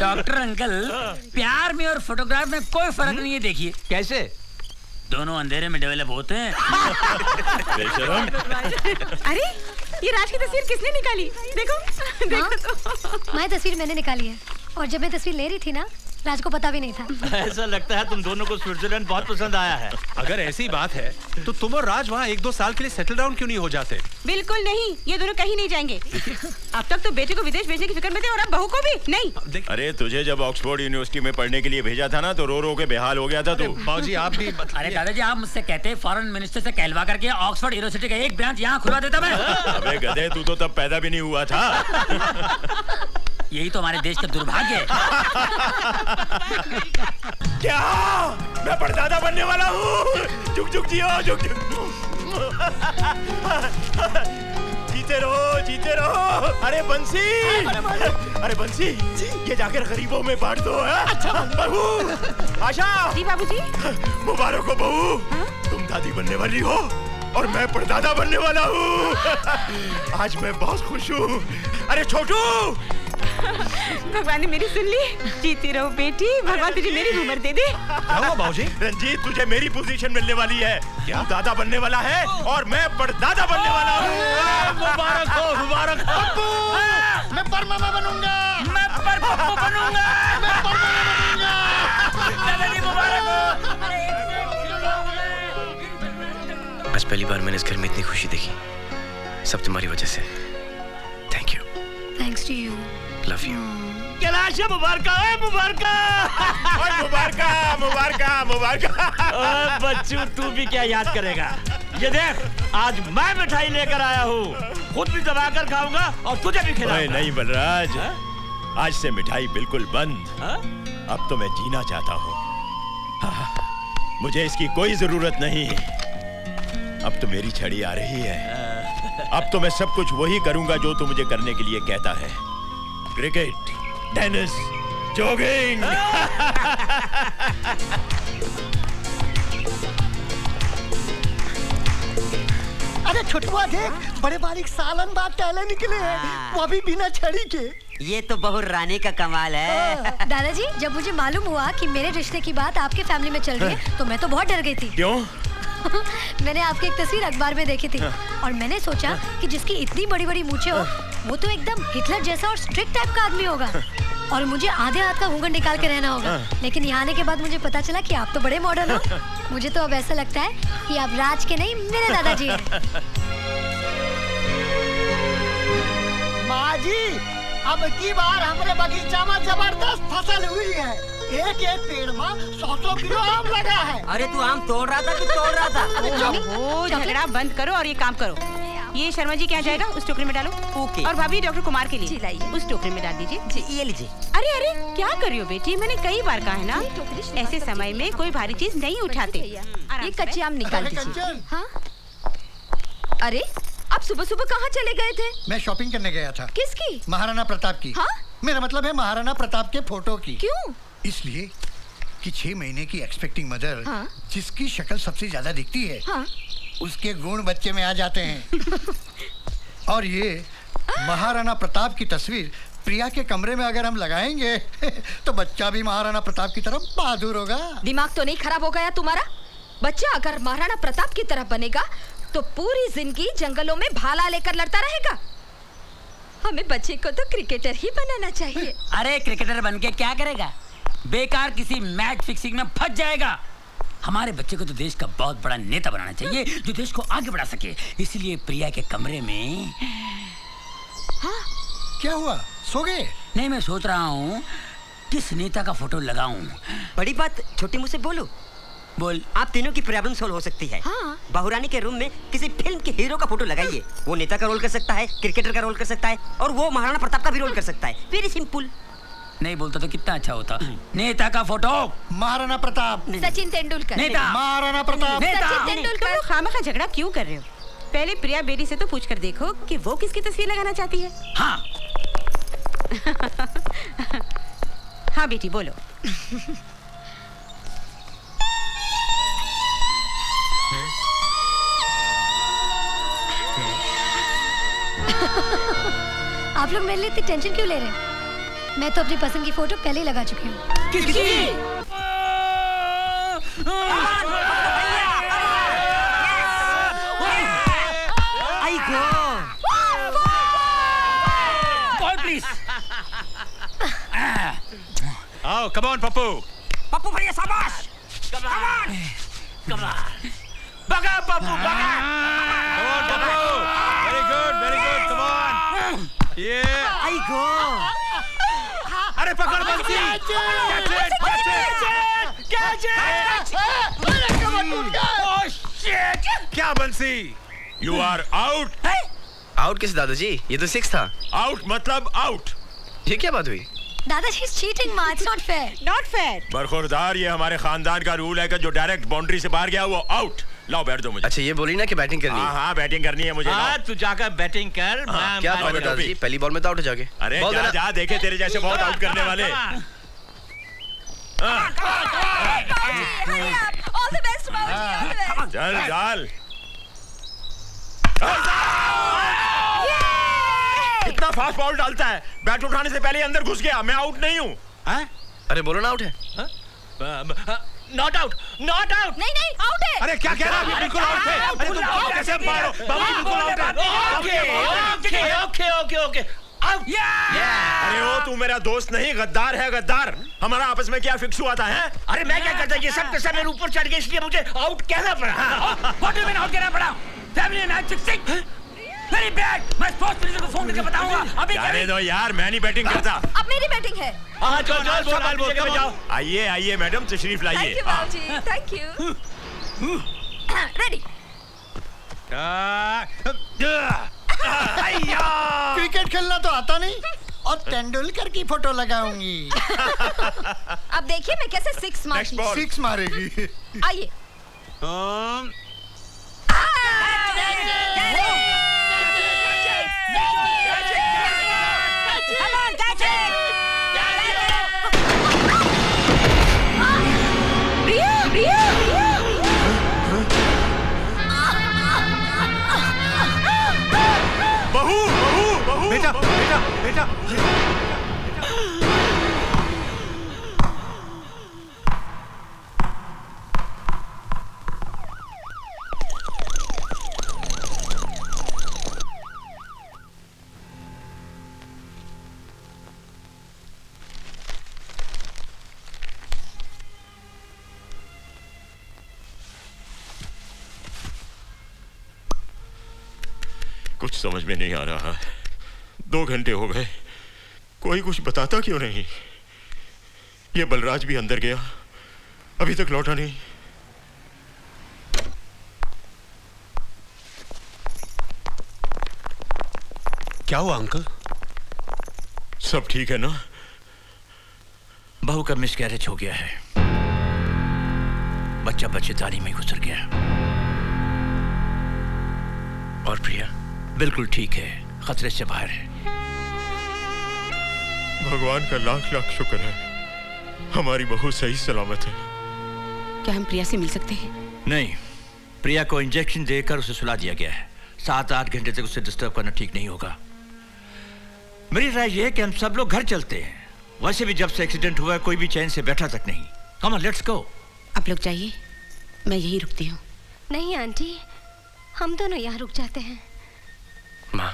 Doctor uncle, प्यार में और फोटोग्राफ में कोई फर्क नहीं है। देखिए कैसे दोनों अंधेरे में डेवलप होते हैं। अरे ये राज की तस्वीर किसने निकाली? देखो देखो तो। मैं तस्वीर मैंने निकाली है, और जब मैं तस्वीर ले रही थी ना, राज को पता भी नहीं था। ऐसा लगता है तुम दोनों को स्विट्जरलैंड बहुत पसंद आया है। अगर ऐसी बात है तो तुम और राज वहाँ 1-2 साल के लिए सेटल डाउन क्यों नहीं हो जाते? बिल्कुल नहीं, ये दोनों कहीं नहीं जाएंगे। अब तक तो बेटे को विदेश भेजने की फिक्र में थे, और अब बहू को भी नहीं। अरे तुझे जब ऑक्सफोर्ड यूनिवर्सिटी में पढ़ने के लिए भेजा था ना, तो रो रो के बेहाल हो गया था तू। बाबूजी आप भी अरे दादाजी, आप मुझसे कहते फॉरेन मिनिस्टर से कहलवा करके ऑक्सफोर्ड यूनिवर्सिटी का एक ब्रांच यहाँ खुलवा देता मैं। अबे गधे, तू तो तब पैदा भी नहीं हुआ था। यही तो हमारे देश का दुर्भाग्य है। क्या मैं परदादा बनने वाला हूँ? जुग जुग जियो, जुग जुग। जीते रहो, जीते रहो। अरे बंसी, अरे बंसी, ये जाकर गरीबों में बांट दो। अच्छा बहू, आशा। जी बाबूजी। मुबारक हो बहू, तुम दादी बनने वाली हो और मैं परदादा बनने वाला हूँ। आज मैं बहुत खुश हूँ। अरे छोटू, भगवान ने मेरी सुन ली। जीती रहो बेटी, भगवान तुझे मेरी उम्र दे दे। क्या हुआ बाबूजी? रंजीत, तुझे मेरी पोजीशन मिलने वाली है। क्या दादा बनने वाला है और मैं परदादा बनने वाला हूँ। मुबारक हो, मुबारक हो। मैं परमामा बनूंगा। मैं परपप्पू बनूंगा। मैं परमामा बनूंगा। दादाजी मुबारक हो। आज पहली बार मैंने इस घर में इतनी खुशी देखी, सब तुम्हारी वजह से। Thank you. Thanks to you. Love you. Kailash मुबारक, मुबारक। मुबारक, मुबारक, मुबारक। बच्चू, तू भी क्या याद करेगा? ये देख, आज मैं मिठाई लेकर आया हूँ, खुद भी दबाकर खाऊंगा और तुझे भी खिलाऊंगा। नहीं बलराज, आज से मिठाई बिल्कुल बंद। अब तो मैं जीना चाहता हूँ। मुझे इसकी कोई जरूरत नहीं। अब तो मेरी छड़ी आ रही है। अब तो मैं सब कुछ वही करूंगा जो तू मुझे करने के लिए कहता है। Cricket, tennis, jogging. अरे छोटुआ देख, बड़े बारीक सालन बाद टहले निकले हैं, वो भी बिना छड़ी के। ये तो बहु रानी का कमाल है। दादाजी, जब मुझे मालूम हुआ कि मेरे रिश्ते की बात आपके फैमिली में चल रही है, तो मैं तो बहुत डर गई थी। क्यों? मैंने आपकी एक तस्वीर अखबार में देखी थी, और मैंने सोचा कि जिसकी इतनी बड़ी बड़ी मूछें हो, वो तो एकदम हिटलर जैसा और स्ट्रिक्ट टाइप का आदमी होगा, और मुझे आधे हाथ का घूंघट निकाल के रहना होगा। लेकिन यहाँ आने के बाद मुझे पता चला कि आप तो बड़े मॉडर्न हो। मुझे तो अब ऐसा लगता है कि आप राज के नहीं, मेरे दादाजी हैं। माँ जी, अब की बार हमारे बगीचा में जबरदस्त फसल हुई है। एक एक पेड़ में 100-100 किलो आम लगा है। अरे तू आम तोड़ रहा था कि तोड़ रहा था? ओहो, झगड़ा बंद करो और ये काम करो। ये शर्मा जी क्या जाएगा, उस टोकरी में डालो। ओके। और भाभी डॉक्टर कुमार के लिए उस टोकरी में डाल दीजिए। जी, ये लीजिए। अरे अरे, क्या कर रही हो बेटी? मैंने कई बार कहा है ना, ऐसे समय में कोई भारी चीज नहीं उठाते। ये कच्चे आम निकाल दीजिए। कंचन, हाँ? अरे आप सुबह सुबह कहाँ चले गए थे? मैं शॉपिंग करने गया था। किसकी? महाराणा प्रताप की। हाँ? मेरा मतलब है महाराणा प्रताप के फोटो की। क्यों? इसलिए कि 6 महीने की एक्सपेक्टिंग मदर, हाँ? जिसकी शक्ल सबसे ज्यादा दिखती है, हाँ? उसके गुण बच्चे में आ जाते हैं। और ये महाराणा प्रताप की तस्वीर प्रिया के कमरे में अगर हम लगाएंगे तो बच्चा भी महाराणा प्रताप की तरफ बहादुर होगा। दिमाग तो नहीं खराब हो गया तुम्हारा? बच्चा अगर महाराणा प्रताप की तरफ बनेगा तो पूरी जिंदगी जंगलों में भाला लेकर लड़ता रहेगा। हमें बच्चे को तो क्रिकेटर ही बनाना चाहिए। अरे क्रिकेटर बन के क्या करेगा? बेकार किसी मैच फिक्सिंग में फंस जाएगा। हमारे बच्चे को तो देश का बहुत बड़ा नेता बनाना चाहिए, जो देश को आगे बढ़ा सके। इसलिए प्रिया के कमरे में। हाँ? क्या हुआ, सो गए? नहीं, मैं सोच रहा हूँ किस नेता का फोटो लगाऊं। बड़ी बात छोटी मुँह से बोलो। बोल। आप तीनों की प्रॉब्लम सॉल्व हो सकती है। हाँ? बहुरानी के रूम में किसी फिल्म के हीरो का फोटो लगाइए। वो नेता का रोल कर सकता है, क्रिकेटर का रोल कर सकता है, और वो महाराणा प्रताप का भी रोल कर सकता है। Very simple. नहीं बोलता तो कितना अच्छा होता। नेता का फोटो महाराणा प्रताप। सचिन तेंदुलकर। नेता। महाराणा प्रताप। सचिन तेंदुलकर। तुम खामखा झगड़ा क्यों कर रहे हो? पहले प्रिया बेटी से तो पूछ कर देखो कि वो किसकी तस्वीर लगाना चाहती है। हाँ। हाँ बेटी बोलो। आप लोग मेरे लिए इतनी टेंशन क्यों ले रहे हैं? मैं तो अपनी पसंद की फोटो पहले ही लगा चुकी हूँ। किसकी? आई गो कॉल प्लीज। आओ, कम ऑन पप्पू। पप्पू भैया शाबाश। कमान कमाल। बगा पप्पू बगा। Come on, Pappu. Very good, come on. Yeah. आई गो अरे पकड़ बंसी। क्या बंसी? You are out. आउट किस दादाजी? ये तो 6 था। आउट मतलब आउट। ये क्या बात हुई? दादाजी इज चीटिंग माँ, it's not fair. Not fair. बरखुरदार, ये हमारे खानदान का रूल है कि जो डायरेक्ट बाउंड्री से बाहर गया वो आउट। लाओ बैठ दो मुझे। अच्छा, ये बोली ना कि बैटिंग करनी है। हाँ बैटिंग करनी है मुझे। हाँ, तू जाकर बैटिंग कर। मैं क्या बात है दादाजी? पहली बॉल में तो आउट हो जागे। अरे बॉल जा देना। जा, देखे तेरे जैसे बहुत आउट करने वाले। ऑल द बेस्ट बाबूजी, ऑल द बेस्ट। चल डाल। कितना फास्ट बॉल डालता है, बैट उठाने से पहले अंदर घुस गया। मैं आउट नहीं हूँ। अरे बोलो ना आउट है। Not out, not out. नहीं आउट है। अरे क्या कह रहा है? बिल्कुल आउट है। अरे तुम कैसे मारो? बाबू बिल्कुल आउट है। Okay out. अरे वो तू मेरा दोस्त नहीं, गद्दार है गद्दार। हमारा आपस में क्या फिक्स हुआ था? है अरे मैं क्या करता, ये सब कैसे मेरे ऊपर चढ़ गए, इसलिए मुझे आउट कहना पड़ा। What do you mean out कहना पड़ा? Family match fixing. Very bad. मैं स्पोर्ट्स मिनिस्टर को फोन करके बताऊंगा। अभी जाने दो यार, मैं नहीं बैटिंग करता। अब मेरी बैटिंग है। हाँ चल संभाल बोल के जाओ। आइए आइए मैडम, तशरीफ थैंक लाइए। यू बाबूजी, थैंक यू। रेडी। क्रिकेट खेलना तो आता नहीं और तेंदुलकर की फोटो लगाऊंगी। अब देखिए मैं कैसे 6 मारती हूँ। 6 मारेगी। आइए। बहू बेटा बेटा बेटा। कुछ समझ में नहीं आ रहा है। 2 घंटे हो गए, कोई कुछ बताता क्यों नहीं? ये बलराज भी अंदर गया, अभी तक लौटा नहीं। क्या हुआ अंकल? सब ठीक है ना? बहू का मिसकैरेज हो गया है। बच्चा बच्चेदानी में गुजर गया। और प्रिया? बिल्कुल ठीक है, खतरे से बाहर है। भगवान का लाख लाख शुक्र है, हमारी बहू सही सलामत है। क्या हम प्रिया से मिल सकते हैं? नहीं, प्रिया को इंजेक्शन देकर उसे सुला दिया गया है। 7-8 घंटे तक उसे डिस्टर्ब करना ठीक नहीं होगा। मेरी राय यह है कि हम सब लोग घर चलते हैं। वैसे भी जब से एक्सीडेंट हुआ है, कोई भी चैन से बैठा तक नहीं। Come on, let's go. आप लोग जाइए, मैं यहीं रुकती हूँ। नहीं आंटी, हम दोनों यहाँ रुक जाते हैं। माँ,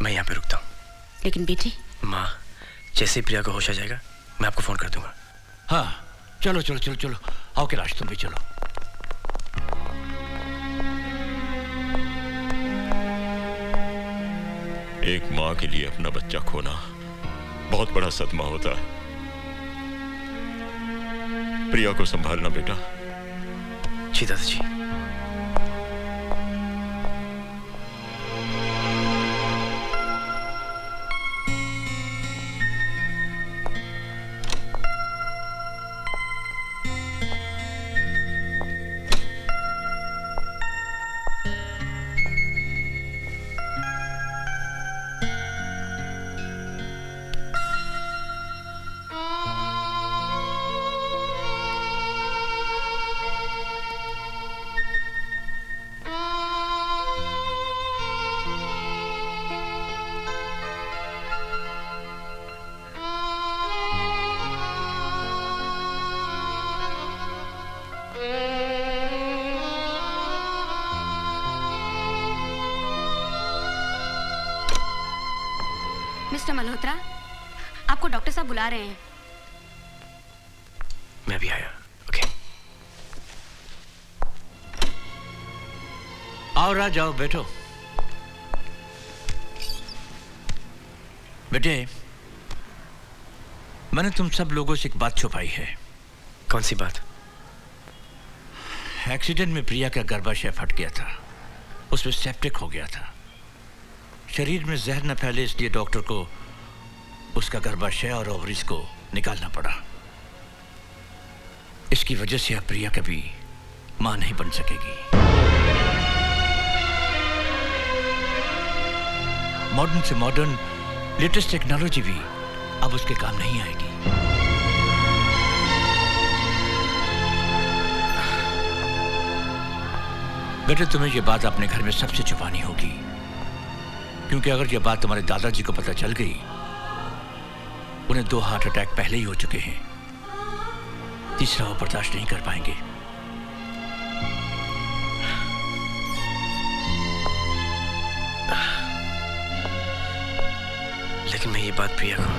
मैं यहाँ पे रुकता हूँ। लेकिन बेटी। माँ, जैसे ही प्रिया को होश आ जाएगा मैं आपको फोन कर दूंगा। हाँ चलो चलो चलो चलो, आओ कैलाश तुम भी चलो। एक माँ के लिए अपना बच्चा खोना बहुत बड़ा सदमा होता है। प्रिया को संभालना बेटा। जी दादाजी। मिस्टर मल्होत्रा, आपको डॉक्टर साहब बुला रहे हैं। मैं भी आया। ओके। आओ राज, जाओ बैठो। बेटे, मैंने तुम सब लोगों से एक बात छुपाई है। कौन सी बात? एक्सीडेंट में प्रिया का गर्भाशय फट गया था, उसमें सेप्टिक हो गया था। शरीर में जहर न फैले इसलिए डॉक्टर को उसका गर्भाशय और ओवरीज को निकालना पड़ा। इसकी वजह से अब प्रिया कभी मां नहीं बन सकेगी। मॉडर्न से मॉडर्न लेटेस्ट टेक्नोलॉजी भी अब उसके काम नहीं आएगी। बेटे, तुम्हें यह बात अपने घर में सबसे छुपानी होगी, क्योंकि अगर यह बात तुम्हारे दादाजी को पता चल गई, उन्हें 2 हार्ट अटैक पहले ही हो चुके हैं, तीसरा वो बर्दाश्त नहीं कर पाएंगे। लेकिन मैं ये बात प्रिया को